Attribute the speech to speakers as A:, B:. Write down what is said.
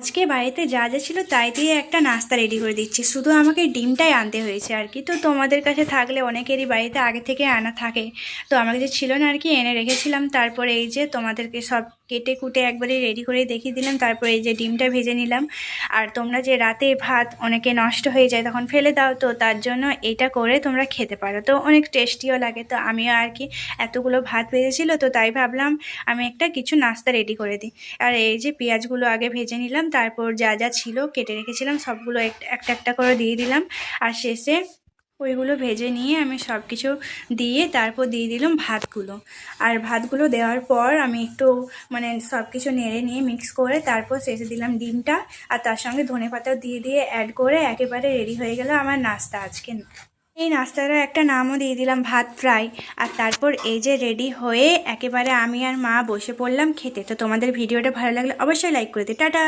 A: আজকে বাড়িতে যা যা ছিল তাই দিয়ে একটা নাস্তা রেডি করে দিচ্ছি, শুধু আমাকে ডিমটাই আনতে হয়েছে আর কি। তো তোমাদের কাছে থাকলে অনেকেরই বাড়িতে আগে থেকে আনা থাকে, তো আমার কাছে ছিল না আর কি, এনে রেখেছিলাম। তারপরে এই যে তোমাদেরকে সব কেটে কুটে একবারে রেডি করে দেখিয়ে দিলাম। তারপরে এই যে ডিমটা ভেজে নিলাম। আর তোমরা যে রাতে ভাত অনেকে নষ্ট হয়ে যায় তখন ফেলে দাও, তো তার জন্য এটা করে তোমরা খেতে পারো, তো অনেক টেস্টিও লাগে। তো আমিও আর কি এতগুলো ভাত ভেজেছিল, তো তাই ভাবলাম আমি একটা কিছু নাস্তা রেডি করে দিই। আর এই যে পেঁয়াজগুলো আগে ভেজে নিলাম, তারপর যা যা ছিল কেটে রেখেছিলাম সবগুলো একটা একটা করে দিয়ে দিলাম। আর শেষে ওইগুলো ভেজে নিয়ে আমি সব কিছু দিয়ে তারপর দিয়ে দিলাম ভাতগুলো। আর ভাতগুলো দেওয়ার পর আমি একটু মানে সব কিছু নেড়ে নিয়ে মিক্স করে তারপর শেষে দিলাম ডিমটা, আর তার সঙ্গে ধনেপাতাও দিয়ে অ্যাড করে একেবারে রেডি হয়ে গেল আমার নাস্তা আজকে। এই নাস্তাটার একটা নামও দিয়ে দিলাম ভাত ফ্রাই। আর তারপর এই যে রেডি হয়ে একেবারে আমি আর মা বসে পড়লাম খেতে। তো তোমাদের ভিডিওটা ভালো লাগলে অবশ্যই লাইক করে দিও। টাটা।